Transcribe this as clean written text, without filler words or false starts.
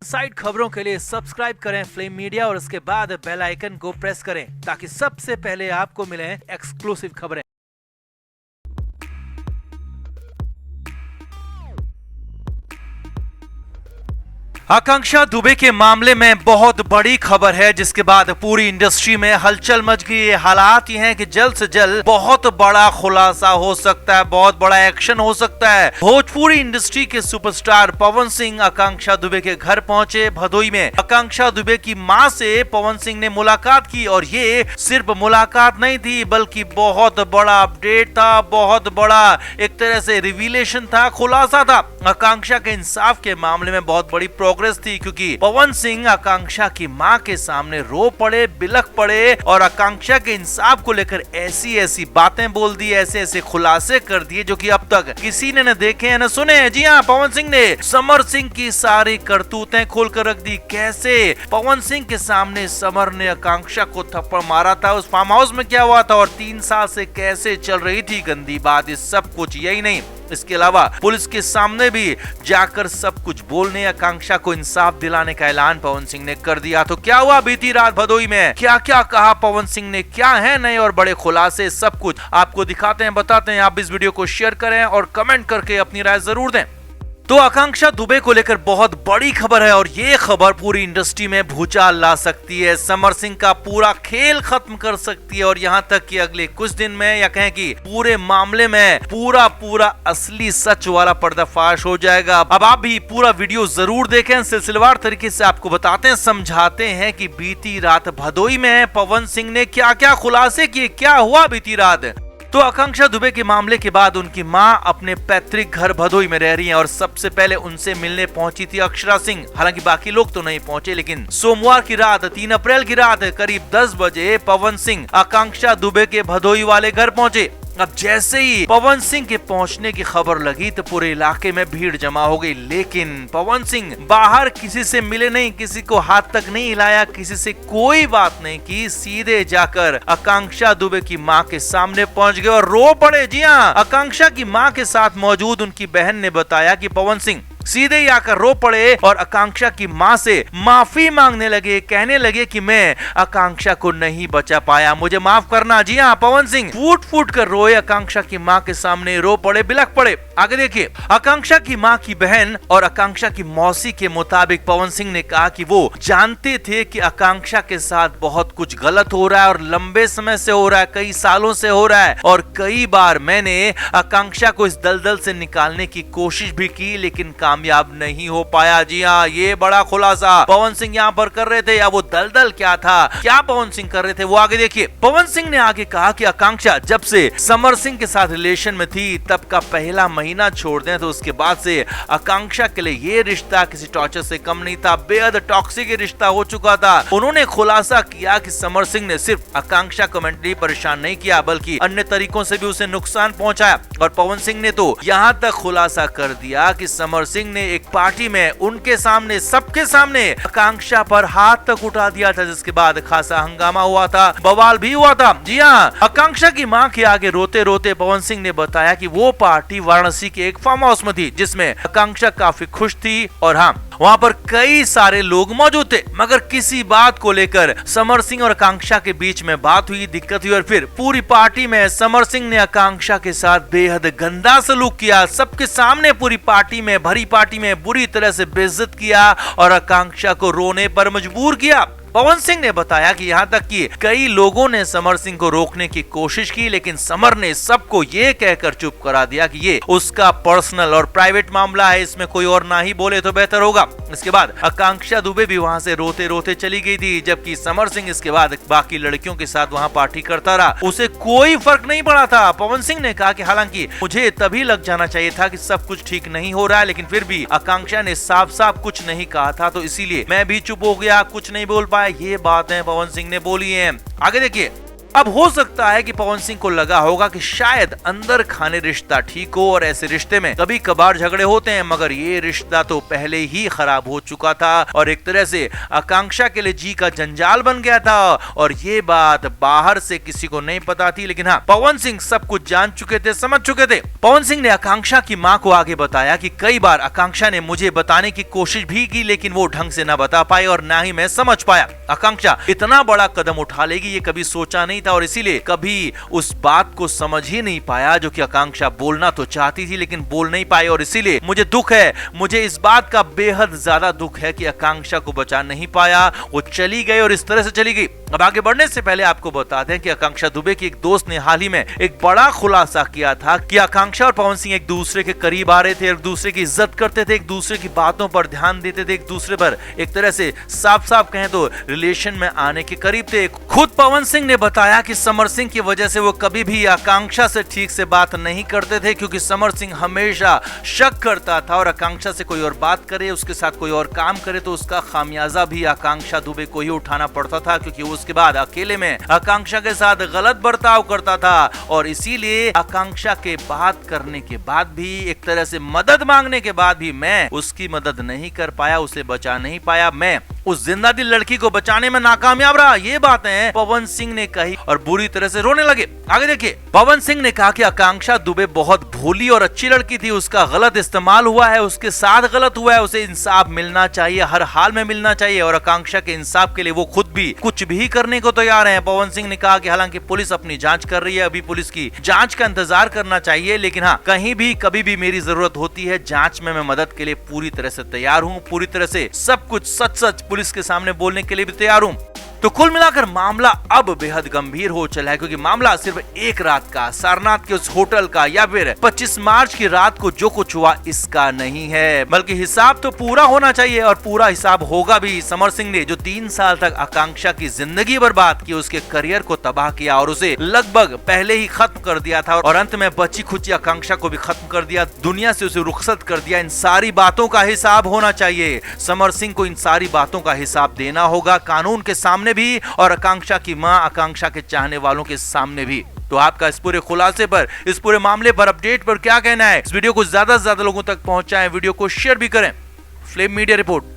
Side खबरों के लिए सब्सक्राइब करें फ्लेम मीडिया और उसके बाद बेल आइकन को प्रेस करें ताकि सबसे पहले आपको मिले एक्सक्लूसिव खबरें। आकांक्षा दुबे के मामले में बहुत बड़ी खबर है जिसके बाद पूरी इंडस्ट्री में हलचल मच गई है। हालात ये हैं कि जल्द से जल्द बहुत बड़ा खुलासा हो सकता है, बहुत बड़ा एक्शन हो सकता है। भोजपुरी इंडस्ट्री के सुपरस्टार पवन सिंह आकांक्षा दुबे के घर पहुंचे भदोई में। आकांक्षा दुबे की मां से पवन सिंह ने मुलाकात की और ये सिर्फ मुलाकात नहीं थी बल्कि बहुत बड़ा अपडेट था, बहुत बड़ा एक तरह से रिवीलेशन था, खुलासा था। आकांक्षा के इंसाफ के मामले में बहुत बड़ी प्रोग्रेस थी क्योंकि पवन सिंह आकांक्षा की मां के सामने रो पड़े, बिलख पड़े और आकांक्षा के इंसाफ को लेकर ऐसी ऐसी बातें बोल दी, ऐसे ऐसे खुलासे कर दिए जो कि अब तक किसी ने न देखे हैं न सुने हैं। जी हाँ, पवन सिंह ने समर सिंह की सारी करतूतें खोल कर रख दी। कैसे पवन सिंह के सामने समर ने आकांक्षा को थप्पड़ मारा था, उस फार्म हाउस में क्या हुआ था और 3 साल से कैसे चल रही थी गंदी बात, ये सब कुछ। यही नहीं, इसके अलावा पुलिस के सामने भी जाकर सब कुछ बोलने, आकांक्षा को इंसाफ दिलाने का ऐलान पवन सिंह ने कर दिया। तो क्या हुआ बीती रात भदोई में, क्या क्या कहा पवन सिंह ने, क्या है नए और बड़े खुलासे, सब कुछ आपको दिखाते हैं, बताते हैं। आप इस वीडियो को शेयर करें और कमेंट करके अपनी राय जरूर दें। तो आकांक्षा दुबे को लेकर बहुत बड़ी खबर है और ये खबर पूरी इंडस्ट्री में भूचाल ला सकती है, समर सिंह का पूरा खेल खत्म कर सकती है और यहाँ तक कि अगले कुछ दिन में या कहें कि पूरे मामले में पूरा असली सच वाला पर्दाफाश हो जाएगा। अब आप भी पूरा वीडियो जरूर देखें, सिलसिलेवार तरीके से आपको बताते हैं, समझाते हैं कि बीती रात भदोई में पवन सिंह ने क्या क्या खुलासे किए, क्या हुआ बीती रात। तो आकांक्षा दुबे के मामले के बाद उनकी मां अपने पैतृक घर भदोई में रह रही हैं और सबसे पहले उनसे मिलने पहुंची थी अक्षरा सिंह। हालांकि बाकी लोग तो नहीं पहुंचे, लेकिन सोमवार की रात 3 अप्रैल की रात करीब 10 बजे पवन सिंह आकांक्षा दुबे के भदोई वाले घर पहुंचे। अब जैसे ही पवन सिंह के पहुंचने की खबर लगी तो पूरे इलाके में भीड़ जमा हो गई, लेकिन पवन सिंह बाहर किसी से मिले नहीं, किसी को हाथ तक नहीं हिलाया, किसी से कोई बात नहीं की, सीधे जाकर आकांक्षा दुबे की मां के सामने पहुंच गए और रो पड़े। जी हाँ, आकांक्षा की मां के साथ मौजूद उनकी बहन ने बताया कि पवन सिंह सीधे ही आकर रो पड़े और आकांक्षा की मां से माफी मांगने लगे, कहने लगे कि मैं आकांक्षा को नहीं बचा पाया, मुझे माफ करना। जी हाँ, पवन सिंह फूट फूट कर रोए, आकांक्षा की मां के सामने रो पड़े, बिलख पड़े। आगे देखिए, आकांक्षा की मां की बहन और आकांक्षा की मौसी के मुताबिक पवन सिंह ने कहा कि वो जानते थे कि आकांक्षा के साथ बहुत कुछ गलत हो रहा है और लंबे समय से हो रहा है, कई सालों से हो रहा है और कई बार मैंने आकांक्षा को इस दलदल से निकालने की कोशिश भी की लेकिन कामयाब नहीं हो पाया। जी हाँ, ये बड़ा खुलासा पवन सिंह यहाँ पर कर रहे थे। या वो दलदल क्या था, क्या पवन सिंह कर रहे थे, वो आगे देखिए। पवन सिंह ने आगे कहा कि आकांक्षा जब से समर सिंह के साथ रिलेशन में थी तब का पहला महीना छोड़ दें तो उसके बाद से आकांक्षा के लिए ये रिश्ता किसी टॉर्चर से कम नहीं था, बेहद टॉक्सिक रिश्ता हो चुका था। उन्होंने खुलासा किया कि समर सिंह ने सिर्फ आकांक्षा को मेंटली परेशान नहीं किया बल्कि अन्य तरीकों से भी उसे नुकसान पहुंचाया। और पवन सिंह ने तो यहाँ तक खुलासा कर दिया कि समर सिंह ने एक पार्टी में उनके सामने, सबके सामने आकांक्षा पर हाथ तक उठा दिया था, जिसके बाद खासा हंगामा हुआ था, बवाल भी हुआ था। जी हाँ, आकांक्षा की मां के आगे रोते रोते पवन सिंह ने बताया कि वो पार्टी वाराणसी के एक फार्म हाउस में थी जिसमें आकांक्षा काफी खुश थी और हाँ, वहाँ पर कई सारे लोग मौजूद थे, मगर किसी बात को लेकर समर सिंह और आकांक्षा के बीच में बात हुई, दिक्कत हुई और फिर पूरी पार्टी में समर सिंह ने आकांक्षा के साथ बेहद गंदा सलूक किया, सबके सामने पूरी पार्टी में, भरी पार्टी में बुरी तरह से बेइज्जत किया और आकांक्षा को रोने पर मजबूर किया। पवन सिंह ने बताया कि यहाँ तक कि कई लोगों ने समर सिंह को रोकने की कोशिश की लेकिन समर ने सबको ये कहकर चुप करा दिया कि ये उसका पर्सनल और प्राइवेट मामला है, इसमें कोई और ना ही बोले तो बेहतर होगा। इसके बाद आकांक्षा दुबे भी वहाँ से रोते रोते चली गई थी, जबकि समर सिंह इसके बाद बाकी लड़कियों के साथ वहाँ पार्टी करता रहा, उसे कोई फर्क नहीं पड़ा था। पवन सिंह ने कहा कि हालांकि मुझे तभी लग जाना चाहिए था कि सब कुछ ठीक नहीं हो रहा है, लेकिन फिर भी आकांक्षा ने साफ साफ कुछ नहीं कहा था तो इसीलिए मैं भी चुप हो गया, कुछ नहीं बोल पाया। ये बातें पवन सिंह ने बोली हैं। आगे देखिए, अब हो सकता है कि पवन सिंह को लगा होगा कि शायद अंदर खाने रिश्ता ठीक हो, और ऐसे रिश्ते में कभी कभार झगड़े होते हैं, मगर ये रिश्ता तो पहले ही खराब हो चुका था और एक तरह से आकांक्षा के लिए जी का जंजाल बन गया था। और ये बात बाहर से किसी को नहीं पता थी, लेकिन हाँ, पवन सिंह सब कुछ जान चुके थे, समझ चुके थे। पवन सिंह ने आकांक्षा की मां को आगे बताया कि कई बार आकांक्षा ने मुझे बताने की कोशिश भी की, लेकिन वो ढंग से ना बता पाए और ना ही मैं समझ पाया। आकांक्षा इतना बड़ा कदम उठा लेगी ये कभी सोचा नहीं था, और इसीलिए कभी उस बात को समझ ही नहीं पाया जो कि आकांक्षा बोलना तो चाहती थी लेकिन बोल नहीं पाई। और इसीलिए मुझे दुख है, मुझे इस बात का बेहद ज्यादा दुख है कि आकांक्षा को बचा नहीं पाया, वो चली गई और इस तरह से चली गई। अब आगे बढ़ने से पहले आपको बता दें कि आकांक्षा दुबे की एक दोस्त ने हाल ही में एक बड़ा खुलासा किया था कि आकांक्षा और पवन सिंह एक दूसरे के करीब आ रहे थे, एक दूसरे की इज्जत करते थे, एक दूसरे की बातों पर ध्यान देते थे, एक दूसरे पर एक तरह से साफ साफ कहें तो रिलेशन में आने के करीब थे। खुद पवन सिंह ने बताया कि समर सिंह की वजह से वो कभी भी आकांक्षा से ठीक से बात नहीं करते थे, क्योंकि समर सिंह हमेशा शक करता था और आकांक्षा से कोई और बात करे, उसके साथ कोई और काम करे तो उसका खामियाजा भी आकांक्षा दुबे को ही उठाना पड़ता था, क्योंकि उसके बाद अकेले में आकांक्षा के साथ गलत बर्ताव करता था। और इसीलिए आकांक्षा के बात करने के बाद भी, एक तरह से मदद मांगने के बाद भी मैं उसकी मदद नहीं कर पाया, उसे बचा नहीं पाया, मैं उस जिंदा दिल लड़की को बचाने में नाकामयाब रहा। ये बातें पवन सिंह ने कही और बुरी तरह से रोने लगे। आगे देखिए, पवन सिंह ने कहा कि आकांक्षा दुबे बहुत भोली और अच्छी लड़की थी, उसका गलत इस्तेमाल हुआ है, उसके साथ गलत हुआ है, उसे इंसाफ मिलना चाहिए, हर हाल में मिलना चाहिए, और आकांक्षा के इंसाफ के लिए वो खुद भी कुछ भी करने को तैयार है। पवन सिंह ने कहा कि हालांकि पुलिस अपनी जांच कर रही है, अभी पुलिस की जांच का इंतजार करना चाहिए, लेकिन हाँ, कहीं भी कभी भी मेरी जरूरत होती है जांच में, मैं मदद के लिए पूरी तरह से तैयार हूँ, पूरी तरह से सब कुछ सच सच पुलिस के सामने बोलने के लिए भी तैयार हूँ। तो कुल मिलाकर मामला अब बेहद गंभीर हो चला है, क्योंकि मामला सिर्फ एक रात का, सारनाथ के उस होटल का या फिर 25 मार्च की रात को जो कुछ हुआ इसका नहीं है, बल्कि हिसाब तो पूरा होना चाहिए और पूरा हिसाब होगा भी। समर सिंह ने जो 3 साल तक आकांक्षा की जिंदगी बर्बाद की, उसके करियर को तबाह किया और उसे लगभग पहले ही खत्म कर दिया था, और अंत में बची खुची आकांक्षा को भी खत्म कर दिया, दुनिया से उसे रुखसत कर दिया, इन सारी बातों का हिसाब होना चाहिए। समर सिंह को इन सारी बातों का हिसाब देना होगा, कानून के सामने भी और आकांक्षा की मां, आकांक्षा के चाहने वालों के सामने भी। तो आपका इस पूरे खुलासे पर, इस पूरे मामले पर, अपडेट पर क्या कहना है? इस वीडियो को ज्यादा से ज्यादा लोगों तक पहुंचाएं, वीडियो को शेयर भी करें। Flame media report.